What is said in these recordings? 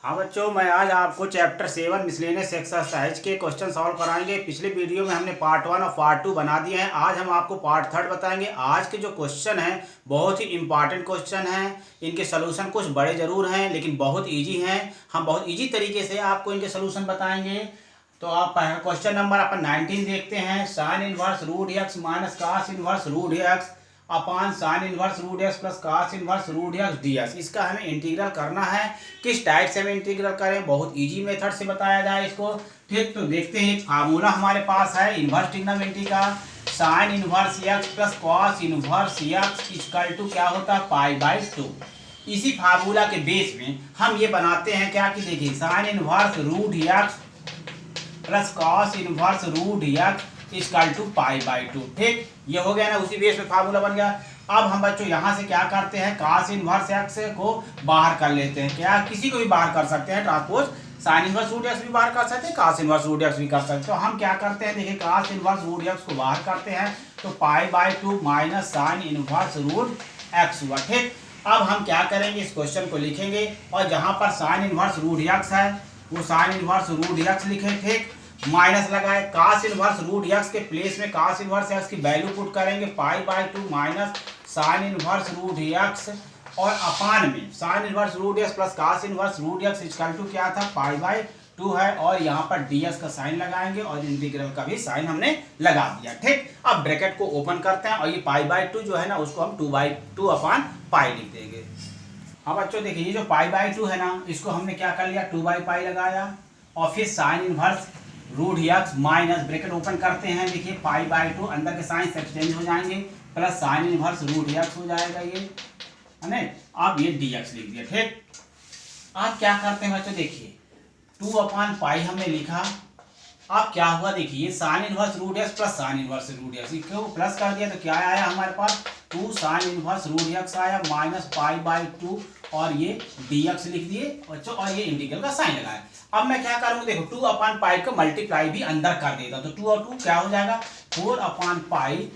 हाँ बच्चों, मैं आज आपको चैप्टर 7 मिसलेनियस एक्सरसाइज के क्वेश्चन सॉल्व कराएंगे। पिछले वीडियो में हमने पार्ट 1 और पार्ट 2 बना दिए हैं। आज हम आपको पार्ट 3 बताएंगे। आज के जो क्वेश्चन हैं बहुत ही इंपॉर्टेंट क्वेश्चन हैं। इनके सोल्यूशन कुछ बड़े ज़रूर हैं लेकिन बहुत ईजी हैं। हम बहुत ईजी तरीके से आपको इनके सोल्यूशन बताएंगे। तो आप क्वेश्चन नंबर अपन 19 देखते हैं। Sine inverse root x minus cos inverse root x upon sine inverse root x plus cos inverse root x d x. इसका हमें इंटीग्रल करना है। किस टाइप से हमें इंटीग्रल करें, बहुत इजी मेथड से बताया जाए इसको। ठीक, तो देखते हैं। फार्मूला हमारे पास है इनवर्स ट्रिग्नोमेट्री का। Sine inverse x plus cos inverse x equal to क्या होता है, पाई/2। इसी फार्मूला के बेस में हम ये बनाते हैं क्या कि देखिए, sine inverse root x plus cos inverse root x equal to पाई/2। ठीक, ये हो गया ना, उसी बेस पे फार्मूला बन गया। अब हम बच्चों यहाँ से क्या करते हैं, कॉस इनवर्स एक्स को बाहर कर लेते हैं। क्या, किसी को भी बाहर कर सकते हैं। Transpose sine inverse root x भी बाहर कर सकते हैं, कॉस इनवर्स रूट एक्स भी कर सकते हैं। तो हम क्या करते हैं, देखिए कॉस इनवर्स रूट एक्स को बाहर करते हैं तो पाई/2 minus sine inverse root x हुआ। ठीक, अब हम क्या करेंगे, इस क्वेश्चन को लिखेंगे और जहाँ पर साइन इनवर्स रूट एक्स है वो साइन इनवर्स रूट एक्स लिखें। ठीक, माइनस लगाए, कास इनवर्स रूट एक्स के प्लेस में कास इनवर्स एक्स की वैल्यू पुट करेंगे, पाई/2 minus sine inverse root x और अपान में sine inverse root x plus cos inverse root x equal to क्या था, पाई/2 है। और यहाँ पर ds का साइन लगाएंगे और इंटीग्रल का भी साइन हमने लगा दिया। ठीक, अब ब्रैकेट को ओपन करते हैं और ये पाई/2 जो है ना उसको हम 2/2 अपान पाई लिख देंगे। अब बच्चों देखिए, ये जो पाई/2 है ना इसको हमने क्या कर लिया, 2/पाई लगाया और फिर sine inverse root x minus bracket open करते हैं। देखिए पाई/2 अंदर के साइन एक्सचेंज हो जाएंगे plus sine inverse root x हो जाएगा ये, है ना। अब ये dx लिख दिया। ठीक, अब क्या करते हैं बच्चों, देखिए 2/पाई हमने लिखा। अब क्या हुआ, देखिए sine inverse root x plus sine inverse root x क्यों प्लस कर दिया तो क्या आया हमारे पास, 2 साइन इनवर्स रूट एक्स आया माइनस पाई/2 और ये dx लिख दिए बच्चों और ये इंटीग्रल का साइन लगाया। अब मैं क्या करूंगा, देखो 2/पाई को मल्टीप्लाई भी अंदर कर देता तो 2 और 2 क्या हो जाएगा, 4/पाई,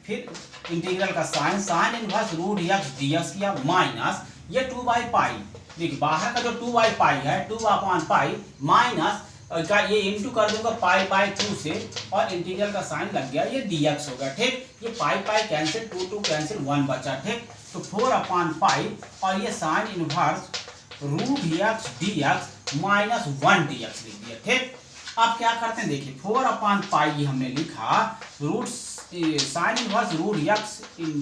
फिर इंटीग्रल का sign sine inverse root x dx किया माइनस ये 2/पाई। देखिए बाहर का जो 2/पाई है 2/पाई माइनस का ये इंटू कर दूंगा पाई/2 से और इंटीग्रल का साइन लग गया, ये dx होगा। ठीक, ये पाई कैंसिल, 2 कैंसिल, 1 बचा। ठीक, तो 4/पाई और ये sine inverse root x dx minus 1 dx लिख दिया। ठीक, अब क्या करते हैं, देखिए 4/पाई ये हमने लिखा, root sine inverse root x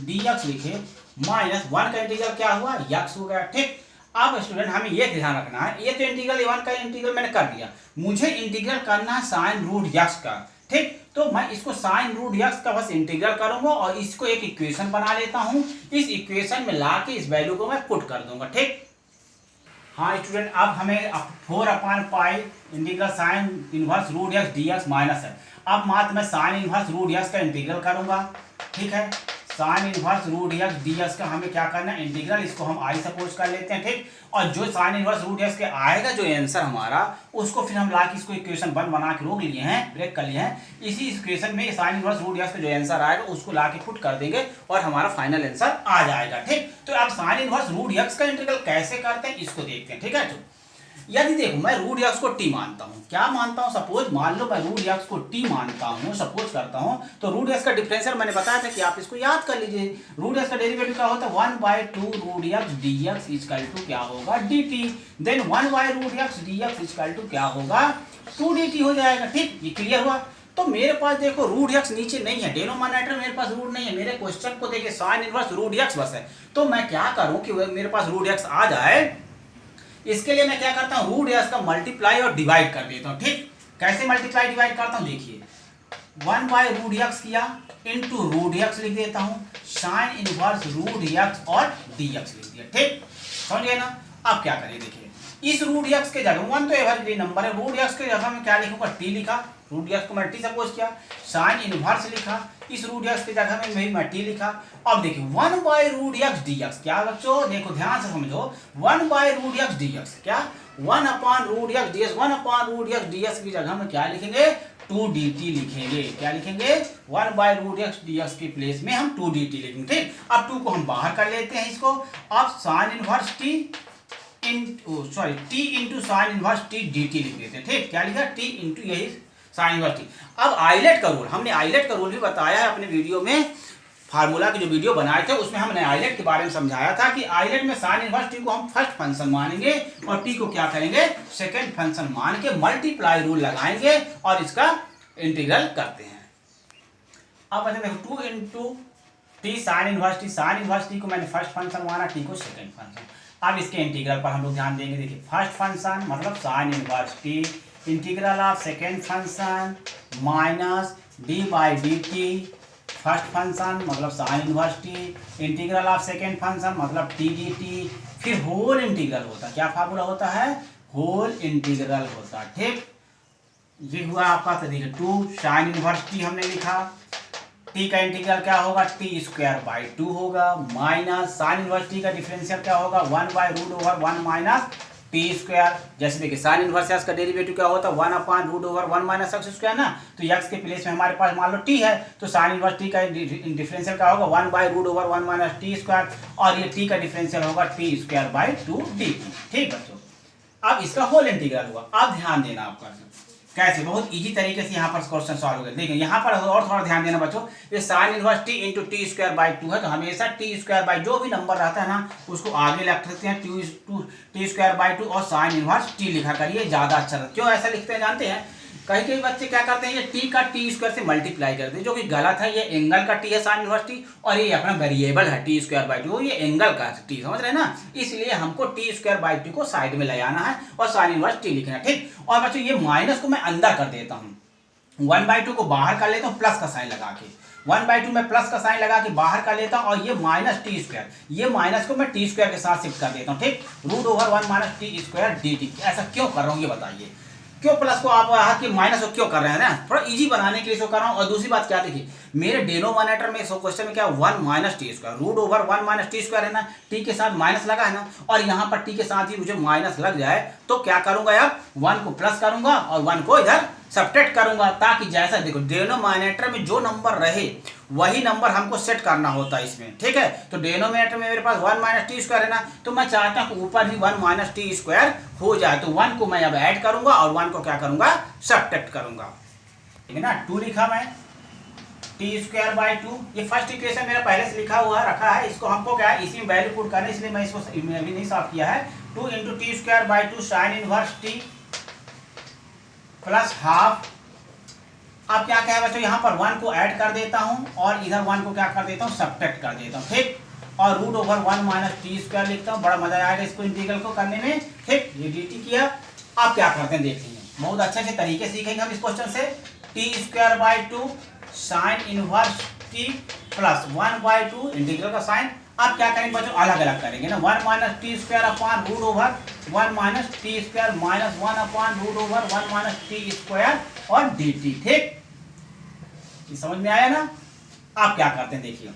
dx लिखे माइनस 1 का इंटीग्रल क्या हुआ, x हो गया। ठीक, अब स्टूडेंट हमें ये ध्यान रखना है, ये तो इंटीग्रल 1 का इंटीग्रल मैंने कर दिया, मुझे इंटीग्रल करना है साइन रूट एक्स का। ठीक, तो मैं इसको साइन रूट एक्स का बस इंटीग्रल करूंगा और इसको एक इक्वेशन बना लेता हूं। इस इक्वेशन में लाके इस वैल्यू को मैं पुट कर दूंगा। ठीक, हाँ स्टूडेंट, अब हमें 4/पाई integral sine inverse root x dx minus है। अब मात्र मैं साइन इनवर्स रूट एक्स का इंटीग्रल करूंगा। ठीक है, sine inverse root x dx का हमें क्या करना है, इंटीग्रल, इसको हम आई सपोज कर लेते हैं। ठीक, और जो साइन इनवर्स रूट एक्स के आएगा जो आंसर हमारा, उसको फिर हम ला के इसको इक्वेशन 1 बना के रोक लिए हैं, ब्रेक कर लिए हैं। इसी इक्वेशन में साइन इनवर्स रूट एक्स का जो आंसर आएगा उसको ला के पुट कर देंगे और हमारा फाइनल आंसर आ जाएगा। ठीक, तो अब साइन इनवर्स रूट एक्स का इंटीग्रल कैसे करते हैं इसको देखते हैं। ठीक है, तो यदि देखो मैं रूट एक्स को टी मानता हूं, क्या मानता हूं, सपोज मान लो मैं रूट एक्स को टी मानता हूं, सपोज करता हूं, तो रूट एक्स का डिफरेंशियल मैंने बताया था कि आप इसको याद कर लीजिए। रूट एक्स का डेरिवेटिव क्या होता है, 1/2 root x dx equal to क्या होगा, dt। देन 1/रूट एक्स dx इक्वल टू क्या होगा, 2dt हो जाएगा। ठीक, ये क्लियर हुआ। तो मेरे पास देखो रूट एक्स नीचे नहीं है, डिनोमिनेटर मेरे पास रूट नहीं है, मेरे क्वेश्चन को देखिए साइन इनवर्स रूट एक्स बस है। तो मैं क्या करूं कि मेरे पास रूट एक्स आ जाए, इसके लिए मैं क्या करता हूं, रूट एक्स का मल्टीप्लाई और डिवाइड कर देता हूं। ठीक, कैसे मल्टीप्लाई डिवाइड करता हूं, देखिए 1/रूट एक्स किया इंटू रूट एक्स लिख देता हूं, साइन इनवर्स रूट एक्स और dx लिख दिया। ठीक, समझ गए ना। अब क्या करें, देखिए इस रूट एक्स के जगह 1 तो एवरेज नंबर है, रूट एक्स के जगह में क्या लिखूंगा, t लिखा, रूट एक्स को मैं टी सपोज किया, साइन इनवर्स लिखा, इस रूट एक्स की जगह में मैं टी लिखा। अब देखिए 1/रूट एक्स dx, क्या बच्चों देखो ध्यान से समझो, 1/रूट एक्स dx क्या, 1/रूट एक्स dx, 1/रूट एक्स dx की जगह में क्या लिखेंगे, 2dt लिखेंगे। क्या लिखेंगे, 1/रूट एक्स dx की प्लेस में हम 2dt लिखेंगे। ठीक, अब 2 को हम बाहर कर लेते हैं इसको। अब sign inverse T T into sine inverse T d T लिख देते हैं। ठीक, क्या लिखा, टी इंटू यही साइन इनवर्स टी। अब आइलेट का रूल, हमने आइलेट का रूल भी बताया है अपने वीडियो में, फार्मूला की जो वीडियो बनाए थे उसमें हमने आइलेट के बारे में समझाया था कि आइलेट में साइन इनवर्स टी को हम फर्स्ट फंक्शन मानेंगे और टी को क्या करेंगे, सेकंड फंक्शन मान के मल्टीप्लाई रूल लगाएंगे और इसका इंटीग्रल करते हैं। अब देखो 2 into t sine inverse t को मैंने फर्स्ट फंक्शन माना, टी को सेकंड फंक्शन। अब इसके इंटीग्रल पर हम लोग ध्यान देंगे। देखिए फर्स्ट फंक्शन मतलब sine inverse t, integral of second function minus d by d t, first function मतलब sine inverse t, integral of second function मतलब टी डी टी, फिर होल इंटीग्रल होता है। क्या फार्मूला होता है, होल इंटीग्रल होता है। ठीक, ये हुआ आपका। तो देखिए 2 साइन इनवर्स टी हमने लिखा, टी का इंटीग्रल क्या होगा, टी स्क्वायर बाई 2 होगा, माइनस साइन इनवर्स टी का डिफरेंशियल क्या होगा, 1 by root over 1 minus t square. जैसे देखिए साइन इनवर्स एक्स का डेरिवेटिव क्या होता है, 1 upon root over 1 minus x square ना। तो एक्स के प्लेस में हमारे पास मान लो टी है, तो साइन इनवर्स टी का डिफरेंशियल क्या होगा, 1 by root over 1 minus t square, और ये टी का डिफरेंशियल होगा टी स्क्वायर बाई 2 डी। ठीक बच्चों, अब इसका होल इंटीग्रल हुआ। अब ध्यान देना आपका कैसे, बहुत इजी तरीके से यहाँ पर क्वेश्चन सॉल्व हो गया। देखिए यहाँ पर और थोड़ा ध्यान देना बच्चों, ये sine inverse T into T square by 2 है, तो हमेशा टी स्क्वायर बाई जो भी नंबर रहता है ना उसको आगे लिख सकते हैं, टी स्क्वायर बाई 2 और साइन इनवर्स टी लिखा करिए, ज्यादा अच्छा लगता है। क्यों ऐसा लिखते हैं जानते हैं, कई कई बच्चे क्या करते हैं, ये टी का टी स्क्वायर से मल्टीप्लाई करते हैं, जो कि गलत है। ये एंगल का टी है साइन इनवर्स टी, और ये अपना वेरिएबल है टी स्क्वायर बाई 2, ये एंगल का टी, समझ रहे हैं ना। इसलिए हमको टी स्क्वायर बाई 2 को साइड में ले आना है और साइन इनवर्स टी लिखना है। ठीक, और बच्चों ये माइनस को मैं अंदर कर देता हूँ, 1/2 को बाहर कर लेता हूँ प्लस का साइन लगा के, 1/2 में प्लस का साइन लगा के बाहर कर लेता हूँ, और ये माइनस टी स्क्वायर, ये माइनस को मैं टी स्क्वायर के साथ शिफ्ट कर देता हूँ। ठीक, root over 1 minus t square d t. ऐसा क्यों कर रहा हूँ ये बताइए, क्यों प्लस को आप कि माइनस को क्यों कर रहे हैं ना, थोड़ा इजी बनाने के लिए इसको कर रहा हूँ। और दूसरी बात क्या, देखिए मेरे डिनोमिनेटर में इस क्वेश्चन में क्या 1 minus t square, root over 1 minus t square है ना, टी के साथ माइनस लगा है ना, और यहाँ पर टी के साथ ही मुझे माइनस लग जाए तो क्या करूंगा यार, 1 को प्लस करूंगा और 1 को इधर सब्ट्रैक्ट करूंगा, ताकि जैसा देखो डिनोमिनेटर में जो नंबर रहे वही नंबर हमको सेट करना होता है इसमें। ठीक है, तो डिनोमिनेटर में मेरे पास 1 माइनस टी स्क्वायर है ना, तो मैं चाहता हूँ ऊपर भी 1 माइनस टी स्क्वायर हो जाए, तो 1 को मैं अब ऐड करूंगा और 1 को क्या करूंगा, सब्ट्रैक्ट करूंगा। ठीक है ना, 2 लिखा मैं, टी स्क्वायर बाई 2, ये फर्स्ट इक्वेशन मेरा पहले से लिखा हुआ रखा है, इसको हमको क्या है इसी में वैल्यू पुट करना है, इसलिए मैं इसको अभी नहीं साफ किया है। 2 into T square by 2 sine inverse t plus half. अब क्या क्या है बच्चों, यहाँ पर 1 को ऐड कर देता हूँ और इधर 1 को क्या कर देता हूँ, सब्ट्रैक्ट कर देता हूँ। ठीक, और root over 1 minus t square लिखता हूँ, बड़ा मजा आएगा इसको इंटीग्रल को करने में। ठीक, ये डी टी किया। अब क्या करते हैं देख लीजिए, बहुत अच्छे से तरीके सीखेंगे हम इस क्वेश्चन से। T square by 2 sine inverse t plus 1/2 integral का साइन। अब क्या करेंगे बच्चों, अलग अलग करेंगे ना, 1 minus t square upon root over 1 minus t square minus 1 upon root over 1 minus t square और डी टी। ठीक, समझ में आया ना। आप क्या करते हैं देखिए,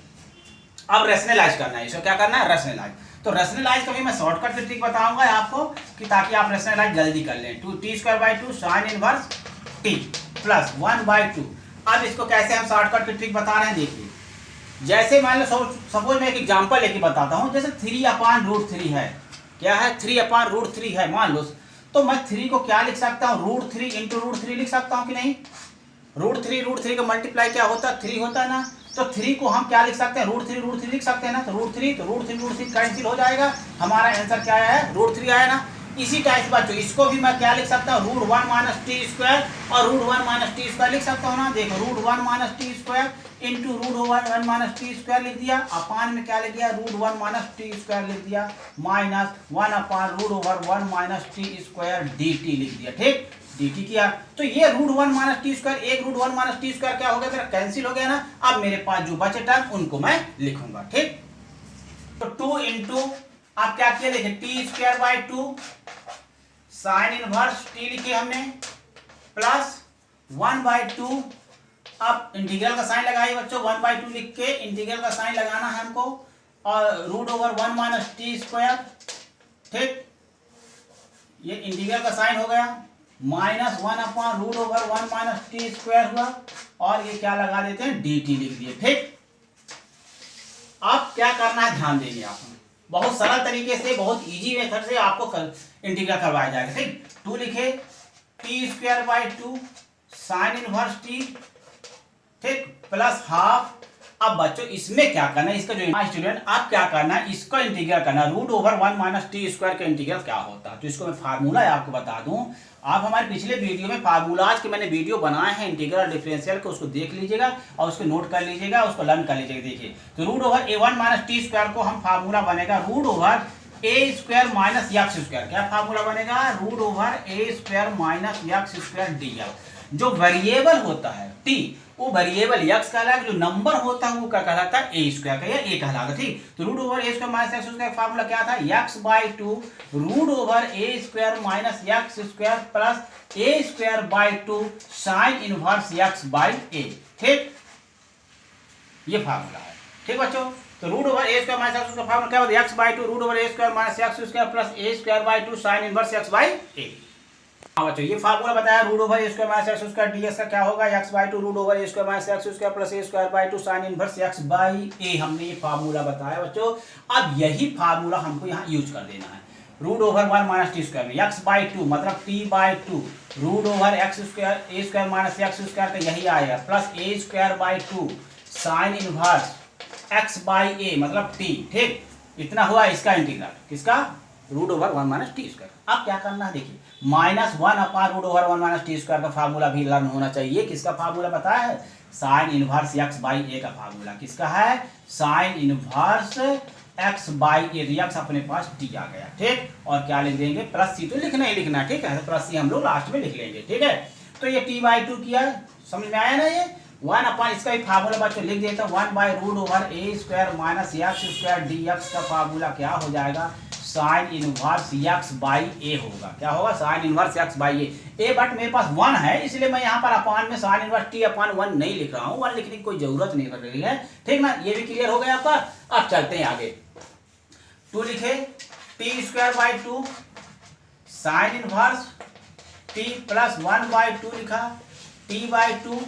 अब रेशनलाइज करना है, इसको क्या करना है, रेशनलाइज। तो रेशनलाइज का भी मैं शॉर्टकट ट्रिक बताऊंगा आपको कि ताकि आप रेशनलाइज जल्दी कर लें। 2 T square by 2 sine inverse t plus 1/2। अब इसको कैसे हम शॉर्टकट की ट्रिक बता रहे हैं देखिए, जैसे मान लो सपोज मैं एक एग्जांपल लेके बताता हूँ, जैसे 3/√3 है, क्या है 3/√3 है मान लो, तो मैं 3 को क्या लिख सकता हूँ, √3 इंटू √3 लिख सकता हूँ कि नहीं। √3 का मल्टीप्लाई क्या होता है, 3 होता है ना, तो 3 को हम क्या लिख सकते हैं, √3 लिख सकते हैं ना, तो √3 कैंसिल हो जाएगा, हमारा आंसर क्या आया है, √3 आया ना। इसी टाइप बच्चों इसको भी मैं क्या लिख सकता हूँ, √1 माइनस टी स्क्वायर और √1 माइनस टी स्क्वायर लिख सकता हूँ ना। देखो √1 minus t square into √1 minus t square लिख दिया, अपान में क्या लिख दिया, √1 माइनस टी स्क्वायर लिख दिया, minus 1 upon √1 minus t square d T लिख दिया। ठीक, डी टी किया, तो ये √1 माइनस टी स्क्वायर, एक √1 माइनस टी स्क्वायर क्या हो गया मेरा, कैंसिल हो गया ना। अब मेरे पास जो बचे टर्म उनको मैं लिखूंगा। ठीक, तो 2 इंटू आप क्या किया देखिए, T square by 2 sine inverse T लिखे हमने प्लस 1/2। अब इंटीग्रल का साइन लगाइए बच्चों, 1/2 लिख के इंटीग्रल का साइन लगाना है हमको, और root over 1 minus t square. ठीक, ये इंटीग्रल का साइन हो गया, minus 1 upon root over 1 minus t square हुआ, और ये क्या लगा देते हैं, डी टी लिख दिए। ठीक, अब क्या करना है ध्यान देंगे आप, बहुत सरल तरीके से, बहुत इजी मेथड से आपको इंटीग्रल करवाया जाएगा। ठीक, 2 लिखे t²/2 साइन इनवर्स टी, ठीक, प्लस हाफ। अब बच्चों इसमें क्या करना है, इसका जो स्टूडेंट आप क्या करना है, इसका इंटीग्रल करना, √1 - t² का इंटीग्रल क्या होता है। तो इसको मैं फार्मूला आपको बता दूं, आप हमारे पिछले वीडियो में फार्मूलाज के मैंने वीडियो बनाए हैं इंटीग्रल डिफरेंशियल के, उसको देख लीजिएगा और उसको नोट कर लीजिएगा, उसको लर्न कर लीजिएगा। देखिए तो √(a1 - t² को हम फार्मूला बनेगा √(a² - x²। क्या फार्मूला बनेगा, √(a² - x² dl। जो वेरिएबल होता है t, वो वेरिएबल x कहलाएगा, जो नंबर होता है वो क्या कहलाता है, a² का, या a कहलाएगा। ठीक, तो √(a² - x² का फार्मूला क्या था, x/2 √(a² - x² plus a²/2 sine inverse x/a। ठीक, ये फार्मूला है। ठीक बच्चों, तो √(a² - x² का फार्मूला क्या होता है, x/2 √(a² - x² plus a²/2 sine inverse x/a। हाँ बच्चों, ये फार्मूला बताया √(a² - x² ds का क्या होगा, x/2 √(a² - x² plus a²/2 sine inverse x/a। हमने ये फार्मूला बताया बच्चों। अब यही फार्मूला हमको यहाँ यूज कर देना है √(1 - t² में, x/2 मतलब t/2 √(x² - x² का यही आएगा, plus a²/2 sine inverse x/a मतलब t। ठीक, इतना हुआ इसका इंटीग्रल, किसका, √(1 - t²। अब क्या करना है, देखिए -1/√(1 - t² का फार्मूला भी लर्न होना चाहिए। किसका फार्मूला बताया है, साइन इनवर्स x/a का फार्मूला। किसका है, साइन इनवर्स x/a। x अपने पास t आ गया। ठीक, और क्या लिख देंगे, प्लस c तो लिखना ही लिखना है। ठीक है, प्लस c हम लोग लास्ट में लिख लेंगे। ठीक है, तो ये t/2 किया, समझ में आया ना, ये 1 इसका भी फार्मूला बच्चों लिख देता हूँ, 1/√(a² - x² dx का फार्मूला क्या हो जाएगा, साइन इनवर्स x/a होगा। क्या होगा, sine inverse x/a। A but मेरे पास 1 है, इसलिए मैं यहाँ पर अपान में साइन इनवर्स t/1 नहीं लिख रहा हूँ, 1 लिखने की कोई जरूरत नहीं पड़ रही है। ठीक ना, ये भी क्लियर हो गया आपका। अब चलते हैं आगे, 2 लिखे t²/2 sine inverse t plus 1/2 लिखा, t/2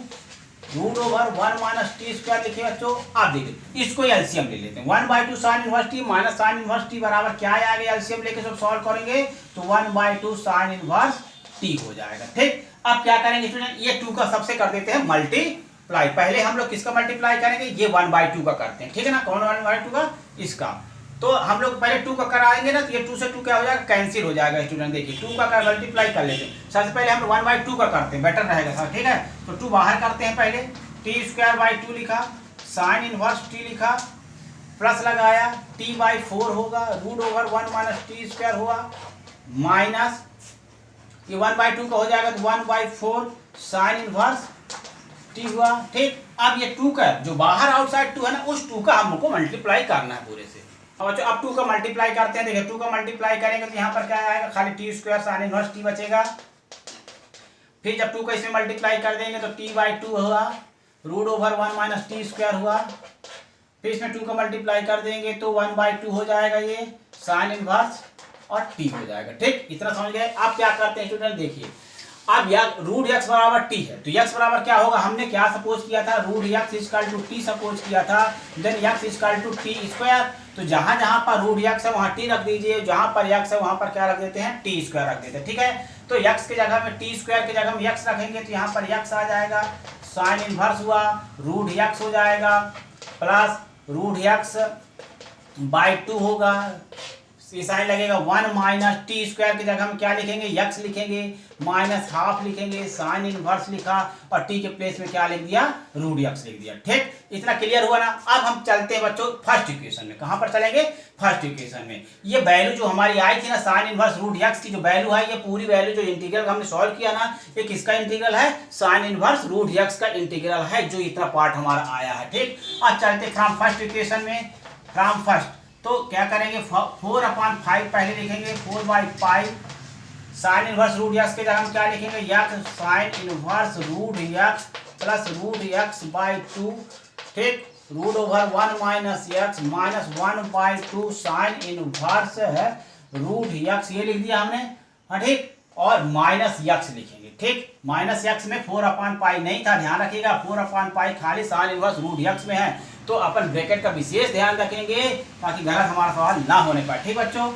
√(1 - t² लिखे बच्चों। आप देखिए इसको एलसीएम ले लेते हैं, 1/2 sine inverse t minus sine inverse t बराबर क्या आएगा, एलसीएम लेके सब सॉल्व करेंगे तो 1/2 साइन इनवर्स t हो जाएगा। ठीक, अब क्या करेंगे स्टूडेंट, ये 2 का सबसे कर देते हैं मल्टीप्लाई। पहले हम लोग किसका मल्टीप्लाई करेंगे, ये 1/2 का करते हैं। ठीक है ना, कौन 1/2 का, इसका। तो हम लोग पहले 2 का कराएंगे ना, तो ये 2 से 2 क्या हो जाएगा, कैंसिल हो जाएगा स्टूडेंट। देखिए 2 का मल्टीप्लाई कर लेते हैं, सबसे पहले हम 1/2 का करते हैं, बेटर रहेगा सर। ठीक है, तो 2 बाहर करते हैं, पहले t²/2 लिखा, साइन इनवर्स t लिखा, प्लस लगाया t/4 होगा, √(1 - t² हुआ, माइनस ये 1/2 का हो जाएगा तो 1/4 साइन इनवर्स t हुआ। ठीक, अब ये 2 का जो बाहर आउटसाइड 2 है ना, उस 2 का हमको मल्टीप्लाई करना है पूरे से। अब 2 का मल्टीप्लाई करते हैं। देखिए 2 का मल्टीप्लाई करेंगे तो यहाँ पर क्या आएगा, खाली t² साइन इनवर्स t बचेगा। फिर जब 2 का इसमें मल्टीप्लाई कर देंगे तो t/2 हुआ, √(1 - t² हुआ। फिर इसमें 2 का मल्टीप्लाई कर देंगे तो 1/2 हो जाएगा, ये साइन इनवर्स और t हो जाएगा। ठीक, इतना समझ गए। आप क्या करते हैं स्टूडेंट, देखिए अब √x बराबर t है, तो x बराबर क्या होगा, हमने क्या सपोज किया था, √x = t सपोज किया था, देन x = t²। तो जहां जहां पर √x है वहां t रख दीजिए, जहां पर x है वहां पर क्या रख देते हैं, t² रख देते हैं। ठीक है, तो x के जगह में t² के जगह में x रखेंगे तो यहाँ पर x आ जाएगा, साइन इनवर्स हुआ, √x हो जाएगा, प्लस √x/2 होगा, साइन लगेगा, 1 - t² की जगह हम क्या लिखेंगे, x लिखेंगे, माइनस हाफ लिखेंगे, साइन इनवर्स लिखा और t के प्लेस में क्या लिख दिया, √x लिख दिया। ठीक, इतना क्लियर हुआ ना। अब हम चलते हैं बच्चों फर्स्ट इक्वेशन में। कहां पर चलेंगे, फर्स्ट इक्वेशन में। ये वैल्यू जो हमारी आई थी ना, साइन इनवर्स √x की जो वैल्यू है, ये पूरी वैल्यू जो इंटीग्रल हमने सॉल्व किया ना, ये किसका इंटीग्रल है, साइन इनवर्स √x का इंटीग्रल है, जो इतना पार्ट हमारा आया है। ठीक, अब चलते फ्रॉम फर्स्ट इक्वेशन में, फ्रॉम फर्स्ट। तो क्या करेंगे, 4/5 पहले लिखेंगे, 4/5 साइन इनवर्स √x के जगह हम क्या लिखेंगे, x sine inverse √x plus √x/2। ठीक, √1 - x माइनस 1/2 साइन इनवर्स है √x, ये लिख दिया हमने। हाँ ठीक, और माइनस यक्स लिखेंगे। ठीक, माइनस यक्स में 4/पाई नहीं था, ध्यान रखिएगा 4/पाई खाली साइन इनवर्स रूट यक्स में है, तो अपन ब्रैकेट का विशेष ध्यान रखेंगे ताकि गलत हमारा सवाल ना होने पाए। ठीक बच्चों,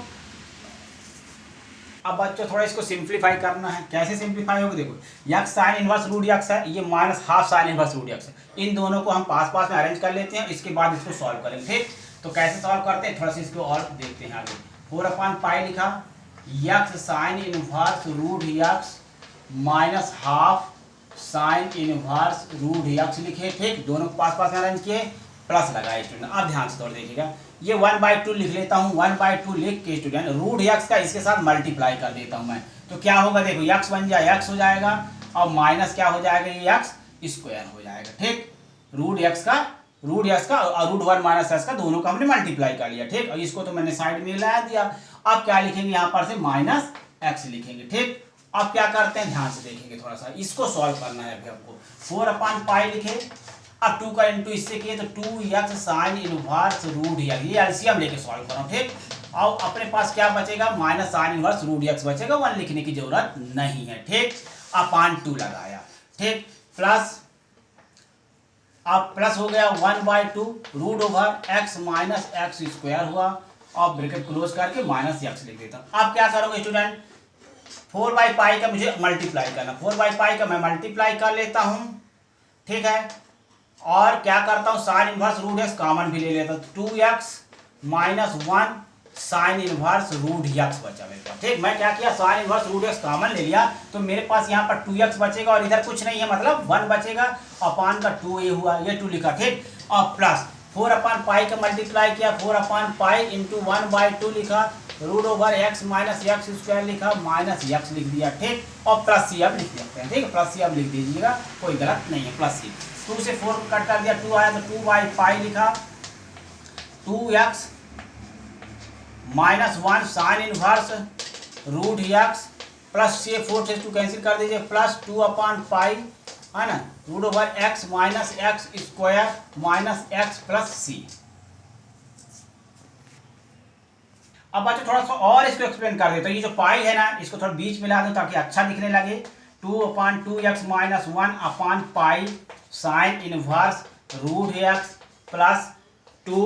अब बच्चों थोड़ा इसको सिंप्लीफाई करना है। कैसे सिंप्लीफाई होगा, देखो x sine inverse root x है, ये minus half sine inverse root x है, इन दोनों को हम पास पास में अरेंज कर लेते हैं, इसके बाद इसको सॉल्व करेंगे। ठीक, तो कैसे सॉल्व करते हैं, थोड़ा सा इसको और देखते हैं आगे। 4/पाई लिखा, x sine inverse root x minus half sine inverse root x लिखे। ठीक, दोनों को पास पास में अरेंज किए, प्लस लगाए स्टूडेंट। अब ध्यान से थोड़ा देखिएगा, ये 1/2 लिख लेता हूँ, 1/2 लिख के स्टूडेंट रूट यक्स का इसके साथ मल्टीप्लाई कर देता हूँ मैं, तो क्या होगा देखो, यक्स बन जाए यक्स हो जाएगा और माइनस क्या हो जाएगा, ये यक्स स्क्वायर हो जाएगा। ठीक, रूट यक्स का और रूट 1 माइनस एक्स का दोनों का हमने मल्टीप्लाई कर लिया। ठीक, और इसको तो मैंने साइड में लगा दिया। अब क्या लिखेंगे, यहाँ पर से माइनस एक्स लिखेंगे। ठीक, अब क्या करते हैं, ध्यान से देखेंगे थोड़ा सा, इसको सॉल्व करना है अभी हमको। 4/पाई लिखे, अब 2 का इंटू इससे किए तो 2x sine inverse root x, ये एलसीएम लेके सॉल्व करो। ठीक, और अपने पास क्या बचेगा, minus sine inverse root x बचेगा, 1 लिखने की जरूरत नहीं है। ठीक, अपान 2 लगाया। ठीक, प्लस, अब प्लस हो गया 1/2 root over x minus x square हुआ, और ब्रैकेट क्लोज करके माइनस यक्स लिख देता हूँ। अब क्या करोगे स्टूडेंट, 4/पाई का मुझे मल्टीप्लाई करना, 4/पाई का मैं मल्टीप्लाई कर लेता हूँ। ठीक है, और क्या करता हूँ, sine inverse root x common भी ले लेता हूँ, 2x minus 1 sine inverse root x बचा मेरे पास। ठीक, मैं क्या किया, sine inverse root x common ले लिया, तो मेरे पास यहाँ पर 2x बचेगा और इधर कुछ नहीं है, मतलब 1 बचेगा, अपान का 2 ये हुआ, ये 2 लिखा। ठीक, और प्लस 4/पाई का मल्टीप्लाई किया, 4/पाई इंटू 1/2 लिखा, root over x minus x square लिखा, माइनस यक्स लिख दिया। ठीक, और प्लस सी अब लिख सकते हैं। ठीक है, प्लस सी अब लिख दीजिएगा, कोई गलत नहीं है, प्लस सी। 2 से 4 कट कर दिया, 2 आया तो 2/पाई लिखा, 2x minus 1 sine inverse root x, plus से 4 से 2 कैंसिल कर दीजिए, प्लस 2/पाई है ना, root over x minus x square minus x plus c. अब बच्चों थोड़ा सा और इसको एक्सप्लेन कर देता हूँ, ये जो पाई है ना, इसको थोड़ा बीच में ला दूँ ताकि अच्छा दिखने लगे। 2/2x माइनस 1/पाई sine inverse root x plus 2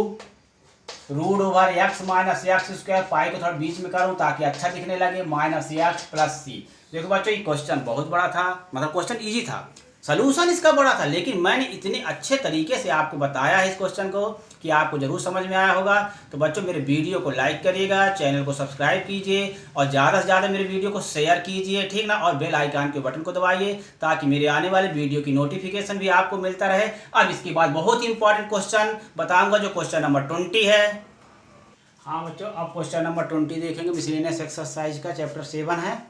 root over x minus x square, pi को थोड़ा बीच में करूँ ताकि अच्छा दिखने लगे, माइनस एक्स प्लस सी। देखो बच्चों, ये क्वेश्चन बहुत बड़ा था, मतलब क्वेश्चन इजी था, सलूशन इसका बड़ा था, लेकिन मैंने इतने अच्छे तरीके से आपको बताया है इस क्वेश्चन को कि आपको जरूर समझ में आया होगा। तो बच्चों मेरे वीडियो को लाइक करिएगा, चैनल को सब्सक्राइब कीजिए और ज़्यादा से ज़्यादा मेरे वीडियो को शेयर कीजिए। ठीक ना, और बेल आइकन के बटन को दबाइए ताकि मेरे आने वाले वीडियो की नोटिफिकेशन भी आपको मिलता रहे। अब इसके बाद बहुत ही इंपॉर्टेंट क्वेश्चन बताऊँगा, जो क्वेश्चन नंबर 20 है। हाँ बच्चों, अब क्वेश्चन नंबर 20 देखेंगे, मिसलेनियस एक्सरसाइज का चैप्टर 7 है।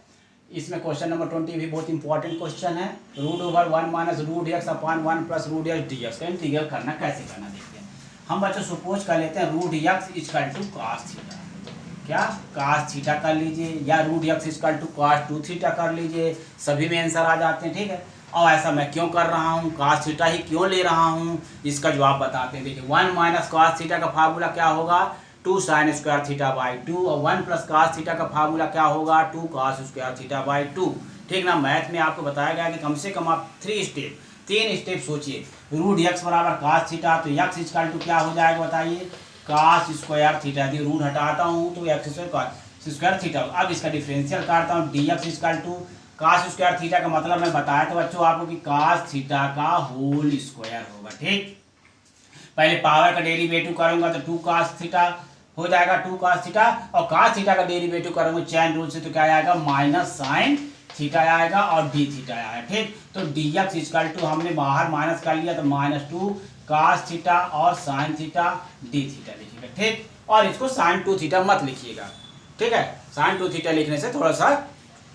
इसमें क्वेश्चन नंबर 20 भी बहुत इंपॉर्टेंट क्वेश्चन है। Root over 1 minus root x upon 1 plus root x d x का इंटीग्रल करना, कैसे करना देखते हैं। हम बच्चों सपोज कर लेते हैं root x equal to cos theta, क्या कॉस थीटा कर लीजिए, या root x equal to cos 2 theta कर लीजिए, सभी में आंसर आ जाते हैं। ठीक है, और ऐसा मैं क्यों कर रहा हूँ, कॉस थीटा ही क्यों ले रहा हूँ, इसका जवाब बताते हैं। देखिए 1 माइनस कॉस थीटा का फार्मूला क्या होगा, 2 साइन स्क्वायर थीटा बाई 2, और 1 प्लस कॉस थीटा का फार्मूला क्या होगा, 2 कॉस स्क्वायर थीटा बाई 2। ठीक ना, मैथ में आपको बताया गया कि कम से कम आप 3 स्टेप सोचिए। रूट एक्स बराबर कॉस थीटा, तो एक्स इक्वल टू क्या हो जाएगा बताइए, cos square theta, the root हटाता हूँ तो x square cos square theta. अब इसका डिफरेंशियल करता हूँ, d x equal to cos square theta का मतलब मैं बताया तो बच्चों आपको कि कॉस थीटा का होल स्क्वायर होगा। ठीक, पहले पावर का डेरिवेटिव करूंगा तो 2 कॉस थीटा हो जाएगा, 2 कॉस थीटा, और कॉस थीटा का डेरिवेटिव करूंगा चैन रूल से तो क्या आएगा, माइनस साइन थीटा आएगा और डी थीटा आएगा। ठीक, तो डी एक्स इक्वल टू हमने बाहर माइनस कर लिया तो -2 कॉस थीटा और साइन थीटा डी थीटा लिखिएगा। ठीक, और इसको साइन 2 थीटा मत लिखिएगा। ठीक है, साइन 2 थीटा लिखने से थोड़ा सा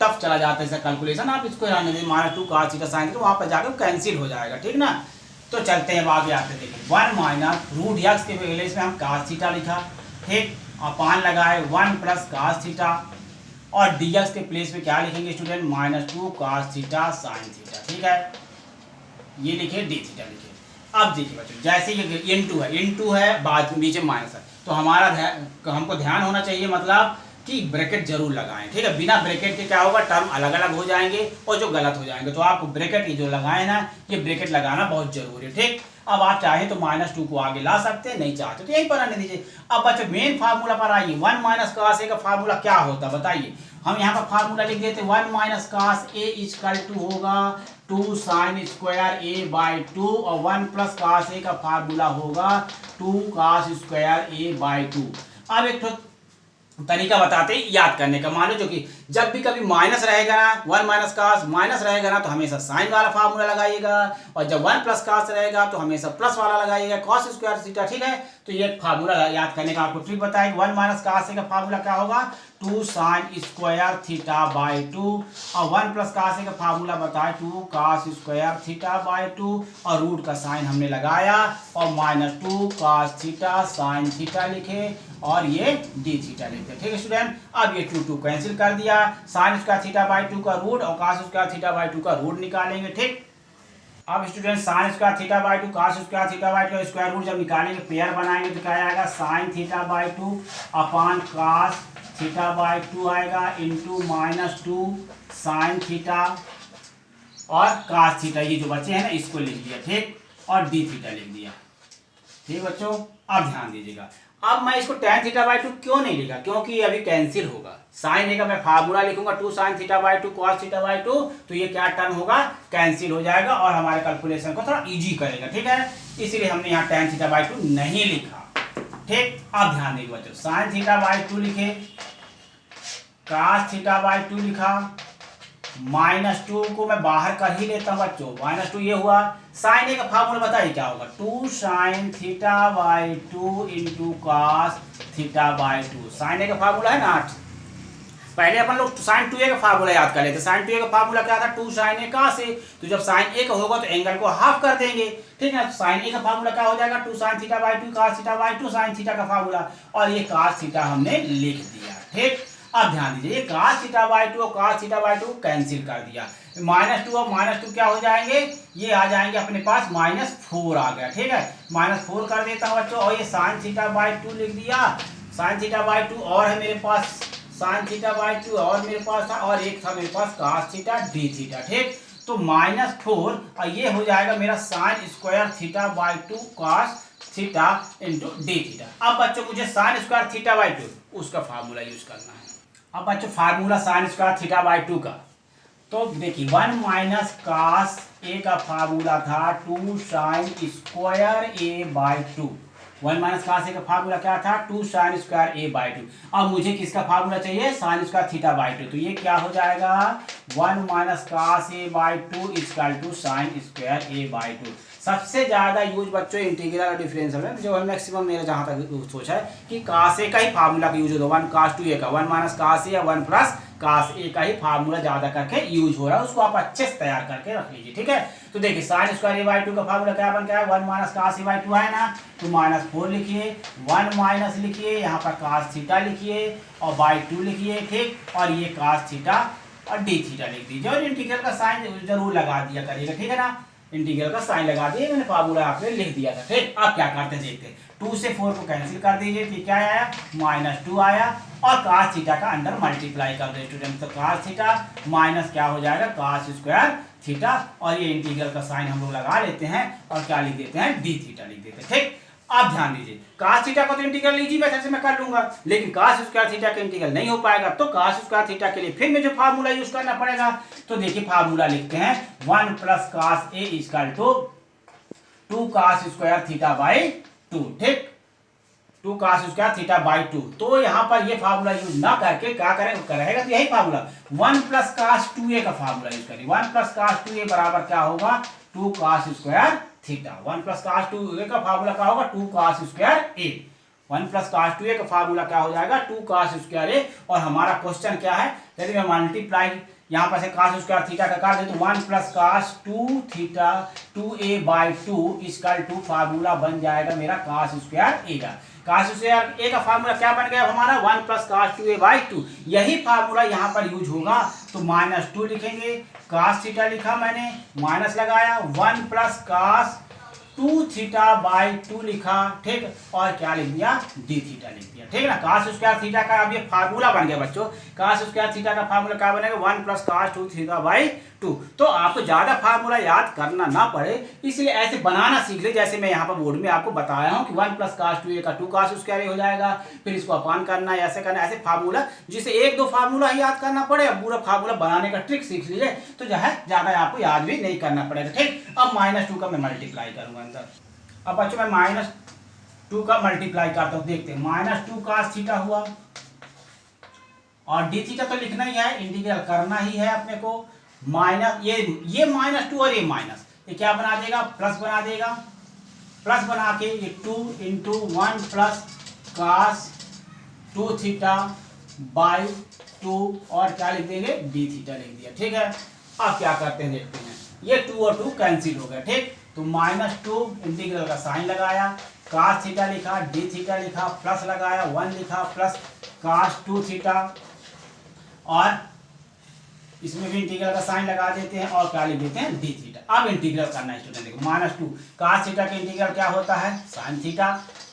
टफ चला जाता है इसका कैलकुलेशन, आप इसको रहने दें, -2 कॉस थीटा साइन थीटा, वहाँ पर जाकर कैंसिल हो जाएगा। ठीक ना, तो चलते हैं आगे आते देखिए, 1 माइनस रूट एक्स के प्लेस में हम कॉस थीटा लिखा। ठीक, अपान लगाए 1 प्लस कॉस थीटा, और डी एक्स के प्लेस में क्या लिखेंगे student, -2 cos theta sine theta. ठीक है, ये लिखे, डी थीटा लिखे। अब देखिए बच्चों, जैसे ये इनटू है बाद में बीच में माइनस है, तो हमारा हमको ध्यान होना चाहिए, मतलब कि ब्रैकेट जरूर लगाएं, ठीक है। बिना ब्रैकेट के क्या होगा, टर्म अलग अलग हो जाएंगे और जो गलत हो जाएंगे। तो आपको ब्रैकेट ये जो लगाए ना, ये ब्रैकेट लगाना बहुत जरूरी है, ठीक। अब आप चाहे तो -2 को आगे ला सकते हैं, नहीं चाहते तो यहीं पर आने दीजिए। अब बच्चों मेन फार्मूला पर आइए। 1 - cos a का फार्मूला क्या होता है बताइए। हम यहाँ पर फार्मूला लिख देते हैं 1 - cos a इक्वल टू होगा 2 sin स्क्वायर a/2 और 1 + cos a का फार्मूला होगा 2 cos स्क्वायर a/2। अब एक तरीका बताते हैं याद करने का। मान लो जो कि जब भी कभी माइनस रहेगा ना, 1 - cos माइनस रहेगा ना, तो हमेशा साइन वाला फार्मूला लगाइएगा, और जब 1 + cos रहेगा तो हमेशा प्लस वाला लगाइएगा, cos स्क्वायर थीटा, ठीक है। तो ये फार्मूला याद करने का आपको ट्रिक बताएगा। 1 - cos a का फार्मूला क्या होगा 2 sin स्क्वायर थीटा/2 और 1 + cos a का फार्मूला बताए 2 cos स्क्वायर थीटा/2 और रूट का साइन हमने लगाया और -2 cos थीटा साइन थीटा लिखे और ये d थीटा लिखते हैं, ठीक है स्टूडेंट। अब ये 2 कैंसिल कर दिया, साइन स्क्वायर थीटा/2 का रूट और cos स्क्वायर थीटा/2 का रूट निकालेंगे, ठीक। अब student sine square थीटा/2 cos square थीटा/2 का स्क्वायर रूट जब निकालेंगे पेयर बनाएंगे तो क्या आएगा साइन थीटा/2 अपॉन cos थीटा/2 आएगा इंटू -2 साइन थीटा और cos थीटा, ये जो बचे हैं ना इसको लिख दिया, ठीक, और d थीटा लिख दिया, ठीक बच्चों। अब ध्यान दीजिएगा, अब मैं इसको tan थीटा/2 क्यों नहीं लिखा, क्योंकि ये अभी कैंसिल होगा। साइन ए का मैं फार्मूला लिखूंगा 2 sin थीटा/2 cos थीटा/2, तो ये क्या टर्म होगा कैंसिल हो जाएगा और हमारे कैलकुलेशन को थोड़ा इजी करेगा, ठीक है। इसीलिए हमने यहाँ tan थीटा/2 नहीं लिखा, ठीक। अब ध्यान दीजिए बच्चों, sin थीटा/2 लिखे, cos थीटा/2 लिखा, -2 को मैं बाहर कर ही लेता हूँ बच्चों, -2 ये हुआ। साइन ए का फार्मूला बताइए क्या होगा 2 sin थीटा/2 इंटू cos थीटा/2। साइन ए का फार्मूला है ना 8। पहले अपन लोग sin 2a का फार्मूला याद कर लेते। sin 2a का फार्मूला क्या था 2 sin a cos a। तो जब sin a का होगा तो एंगल को हाफ कर देंगे, ठीक है। sin a का फार्मूला क्या हो जाएगा 2 sin थीटा/2 cos थीटा/2 sin थीटा का फार्मूला, और ये cos थीटा हमने लिख दिया, ठीक। अब ध्यान दीजिए ये cos थीटा/2 और cos थीटा/2 कैंसिल कर दिया, -2 और -2 क्या हो जाएंगे, ये आ जाएंगे अपने पास -4 आ गया, ठीक है। -4 कर देता हूँ बच्चों, और ये sin थीटा/2 लिख दिया, sin थीटा/2 और है मेरे पास sin थीटा/2 और मेरे पास था, और एक था मेरे पास cos थीटा d थीटा, ठीक। तो -4 और ये हो जाएगा मेरा sin square थीटा/2 cos theta into d theta. अब बच्चों मुझे sin स्क्वायर थीटा/2 उसका फार्मूला यूज करना है। अब बच्चों फार्मूला sin स्क्वायर थीटा/2 का, तो देखिए 1 - cos a का फार्मूला था 2 sin square a/2। 1 - cos a का फार्मूला क्या था 2 sin स्क्वायर a/2। अब मुझे किसका फार्मूला चाहिए sin स्क्वायर थीटा/2, तो ये क्या हो जाएगा 1 - cos a/2 equal to sin square a/2। सबसे ज्यादा यूज बच्चों इंटीग्रल और डिफरेंशियल है, जो मैक्सिमम मेरा जहां तक सोच है कि cos a का ही फार्मूला का यूज होगा 1 cos 2a का 1 - cos a या 1 + cos a का ही फार्मूला ज्यादा करके यूज हो रहा है, उसको आप अच्छे से तैयार करके रख लीजिए, ठीक है। तो देखिए sin स्क्वायर a/2 का फार्मूला क्या बन गया है 1 - cos a/2 है ना, तो -4 लिखिए, 1 माइनस लिखिए, यहाँ पर cos थीटा लिखिए और /2 लिखिए, ठीक, और ये cos थीटा और d थीटा लिख दीजिए, और इंटीग्रल का साइन जरूर लगा दिया करिएगा, ठीक है ना। इंटीग्रल का साइन लगा दिए, मैंने फार्मूला आपने लिख दिया था, ठीक। अब क्या करते हैं देखते हैं, 2 से 4 को कैंसिल कर दीजिए, फिर क्या आया -2 आया, और cos थीटा का अंदर मल्टीप्लाई कर दे स्टूडेंट, तो cos थीटा माइनस क्या हो जाएगा cos स्क्वायर थीटा, और ये इंटीग्रल का साइन हम लोग लगा लेते हैं और क्या लिख देते हैं d थीटा लिख देते हैं, ठीक। अब ध्यान दीजिए cos थीटा का तो इंटीग्रल इजी मेथड से मैं कर लूंगा, लेकिन cos स्क्वायर थीटा का इंटीग्रल नहीं हो पाएगा, तो cos स्क्वायर थीटा के लिए फिर मुझे फार्मूला यूज करना पड़ेगा। तो देखिए फार्मूला लिखते हैं 1 + cos a equal to 2 cos square थीटा/2, ठीक, 2 cos स्क्वायर थीटा/2। तो यहाँ पर ये फार्मूला यूज ना करके क्या करेगा तो यही फार्मूला 1 + cos 2a का फार्मूला यूज करिए। 1 + cos 2a बराबर क्या होगा 2 cos square theta. 1 + cos 2a का फार्मूला क्या होगा 2 cos square a। 1 + cos 2a का फार्मूला क्या हो जाएगा 2 cos स्क्वायर a, और हमारा क्वेश्चन क्या है, यदि मैं मल्टीप्लाई यहाँ पर से cos स्क्वायर थीटा का कर दे तो 1 + cos 2 theta 2a/2 equal to formula बन जाएगा मेरा cos स्क्वायर a का। cos स्क्वायर a का फार्मूला क्या बन गया हमारा 1 + cos 2a/2। यही फार्मूला यहाँ पर यूज होगा, तो -2 लिखेंगे, cos थीटा लिखा मैंने, माइनस लगाया 1 + cos 2 थीटा बाई 2 लिखा, ठीक, और क्या लिख दिया, डी थीटा लिख दिया, ठीक है ना। काश स्क्वायर थीटा का अब ये फार्मूला बन गया बच्चों। काश स्क्वायर थीटा का फार्मूला क्या बनेगा, 1 प्लस काश 2 थीटा बाई 2। तो आपको ज्यादा फार्मूला याद करना ना पड़े इसलिए ऐसे बनाना सीख ले, जैसे मैं यहाँ पर बोर्ड में आपको बताया हूँ कि 1 प्लस काश 2 का 2 काश स्क्वायर हो जाएगा, फिर इसको अपान करना है, ऐसे करना, ऐसे फार्मूला, जिसे 1-2 फार्मूला ही याद करना पड़े, अब पूरा फार्मूला बनाने का ट्रिक सीख लीजिए तो जो है ज्यादा आपको याद भी नहीं करना पड़ेगा, ठीक। अब -2 का मैं मल्टीप्लाई करूंगा अंदर। अब बच्चों मैं -2 का मल्टीप्लाई करता हूँ, देखते हैं, -2 काश थीटा हुआ और डी थीटा तो लिखना ही है, इंटीग्रल करना ही है अपने को, माइनस ये -2 और ये माइनस, ये क्या बना देगा, प्लस बना देगा, प्लस बना के ये 2 इंटू 1 प्लस काश 2 थीटा बाई 2 और क्या लिख देंगे, डी थीटा लिख दिया, ठीक है। अब क्या करते हैं देखते हैं, ये 2 और 2 कैंसिल हो गया, ठीक, तो -2 इंटीग्रल का साइन लगाया, काश थीटा लिखा, डी थीटा लिखा, प्लस लगाया 1 लिखा, प्लस काश 2 थीटा, और इसमें भी इंटीग्रल का साइन लगा देते हैं और क्या लिख देते हैं, डी थीटा। अब इंटीग्रल करना है स्टूडेंट, देखो -2 काश थीटा का इंटीग्रल क्या होता है, साइन थीटा,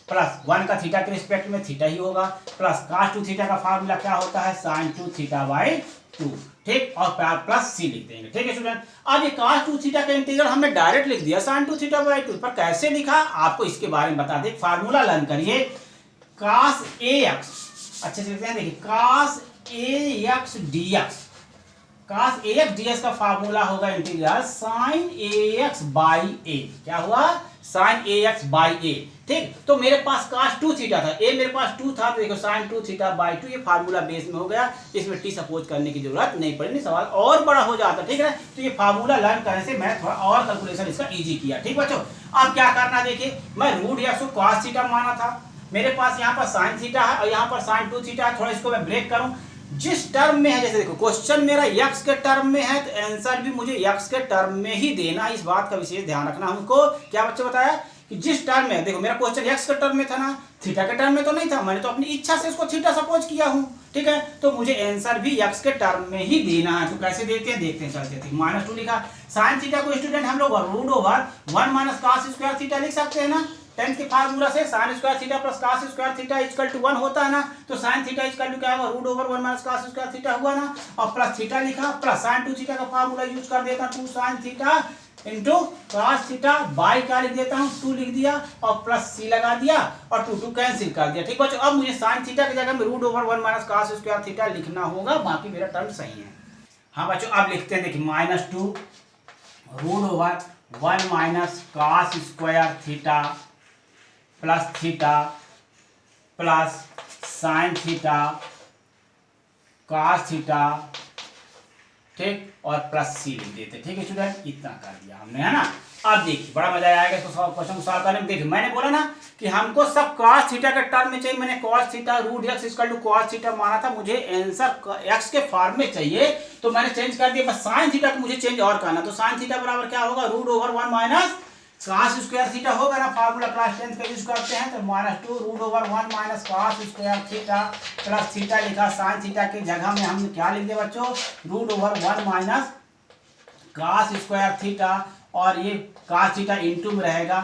प्लस 1 का थीटा के रिस्पेक्ट में थीटा ही होगा, प्लस काश 2 थीटा का फार्मूला क्या होता है, साइन 2 थीटा बाई 2, ठीक, और प्लस सी लिख देंगे, ठीक है स्टूडेंट। अब ये काश 2 थीटा का इंटीग्रल हमने डायरेक्ट लिख दिया साइन 2 थीटा बाई 2, पर कैसे लिखा आपको इसके बारे में बता दें, फार्मूला लर्न करिए, काश ए एक्स, अच्छे से लिखते हैं, देखिए काश a x d x, cos a x d x का फार्मूला होगा integral sine a x by a, क्या हुआ, sine a x by a, ठीक। तो मेरे पास काश 2 थीटा था, ए मेरे पास 2 था, तो देखो साइन 2 थीटा बाई 2 ये फार्मूला बेस में हो गया, इसमें टी सपोज करने की जरूरत नहीं पड़ेगी, सवाल और बड़ा हो जाता, ठीक है। तो ये फार्मूला लर्न करने से मैं थोड़ा और कैलकुलेशन इसका इजी किया, ठीक बच्चों। अब क्या करना देखिए, मैं रूट एक्स को कॉस थीटा माना था, मेरे पास यहाँ पर साइन थीटा है और यहाँ पर साइन 2 थीटा है, थोड़ा इसको मैं ब्रेक करूं, जिस टर्म में है, जैसे देखो क्वेश्चन मेरा यक्स के टर्म में है तो आंसर भी मुझे यक्स के टर्म में ही देना, इस बात का विशेष ध्यान रखना हमको। क्या बच्चे बताया कि जिस टर्म में, देखो मेरा क्वेश्चन यक्स के टर्म में था ना, थीटा के टर्म में तो नहीं था, मैंने तो अपनी इच्छा से उसको थीटा सपोज किया हूं, ठीक है, तो मुझे आंसर भी यक्स के टर्म में ही देना है। तो कैसे देते हैं देखते हैं, चलते थे, -2 लिखा, साइन थीटा को स्टूडेंट हम लोग root over 1 minus cos square theta लिख सकते हैं ना, 10 के फार्मूला से sine square theta plus cos square theta equal to 1 होता है ना, तो साइन थीटा इक्वल टू क्या होगा, root over 1 minus cos square theta हुआ ना, और प्लस थीटा लिखा, प्लस साइन 2 थीटा का फार्मूला यूज कर देता हूं, 2 sine theta into cos theta by क्या लिख देता हूं, 2 लिख दिया और प्लस सी लगा दिया और 2 कैंसिल कर दिया, ठीक बच्चों। अब मुझे साइन थीटा की जगह में root over 1 minus cos square theta लिखना होगा, बाकी मेरा टर्म सही है। हाँ बच्चों अब लिखते हैं, देखिए -2 root over 1 minus cos square theta plus theta plus sine theta cos theta, ठीक, और प्लस सी लिख देते, ठीक है स्टूडेंट, इतना कर दिया हमने, है ना। अब देखिए बड़ा मजा आएगा इसको क्वेश्चन सॉल्व करने में। देखिए मैंने बोला ना कि हमको सब cos थीटा के टर्म में चाहिए, मैंने cos theta root x equal to cos theta माना था, मुझे आंसर x के फॉर्म में चाहिए तो मैंने चेंज कर दिया, बस साइन थीटा को मुझे चेंज और करना, तो साइन थीटा बराबर क्या होगा, root over 1 minus cos square theta होगा ना, फार्मूला क्लास 10 का यूज करते हैं, तो -2 root over 1 minus cos square theta plus theta लिखा, साइन थीटा की जगह में हमने क्या लिख दिया बच्चों, root over 1 minus cos square theta, और ये कास थीटा इंटू में रहेगा,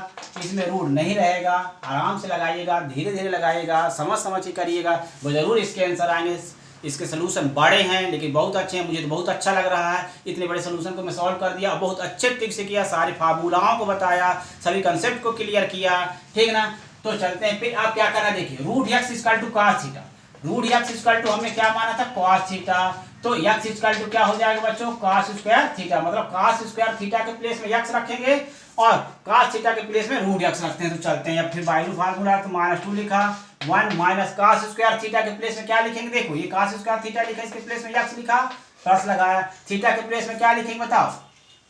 इसमें रूट नहीं रहेगा, आराम से लगाइएगा, धीरे धीरे लगाइएगा, समझ समझ के करिएगा, वो जरूर इसके आंसर आएंगे। इसके सोल्यूशन बड़े हैं लेकिन बहुत अच्छे हैं, मुझे तो बहुत अच्छा लग रहा है, इतने बड़े सोल्यूशन को मैं सॉल्व कर दिया, बहुत अच्छे ट्रिक से किया, सारे फार्मूलाओं को बताया, सभी कंसेप्ट को क्लियर किया, ठीक ना। तो चलते हैं फिर, आप क्या करना देखिए, root x equal to cos theta, root x equal to हमने क्या माना था, कॉस थीटा, तो एक्स इक्वल टू क्या हो जाएगा बच्चों, कास स्क्वायर थीटा, मतलब कास स्क्वायर थीटा के प्लेस में एक्स रखेंगे और कास थीटा के प्लेस में रूट एक्स रखते हैं। तो चलते हैं, अब फिर बाई रूट फार्मूला, तो -2 लिखा, 1 माइनस कास स्क्वायर थीटा के प्लेस में क्या लिखेंगे, देखो ये कास स्क्वायर थीटा लिखा, इसके प्लेस में एक्स लिखा, प्लस लगाया, थीटा के प्लेस में क्या लिखेंगे बताओ,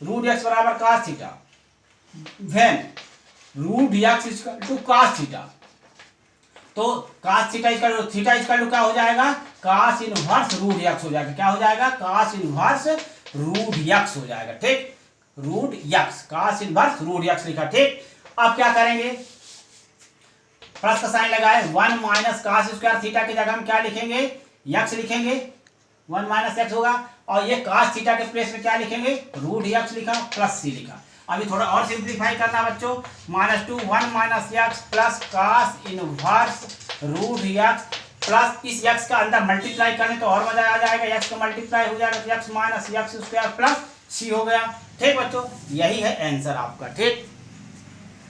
रूट एक्स बराबर cos theta, when root x equal to cos theta, तो cos theta equal to theta equal to क्या हो जाएगा, कास इनवर्स रूट एक्स हो जाएगा, क्या हो जाएगा, कास इनवर्स रूट एक्स हो जाएगा, ठीक, रूट एक्स, कास इनवर्स रूट एक्स लिखा, ठीक। अब क्या करेंगे, प्लस का साइन लगाए, 1 माइनस कास स्क्वायर थीटा की जगह हम क्या लिखेंगे, एक्स लिखेंगे, 1 माइनस एक्स होगा, और ये कास थीटा के प्लेस में क्या लिखेंगे, रूट एक्स लिखा, प्लस सी लिखा। अभी थोड़ा और सिंप्लीफाई करना बच्चों, -2 1 minus x plus cos inverse root x plus इस x का अंदर मल्टीप्लाई करने तो और मजा आ जाएगा, x का मल्टीप्लाई हो जाएगा तो x minus x square plus c हो गया। ठीक बच्चों, यही है आंसर आपका। ठीक।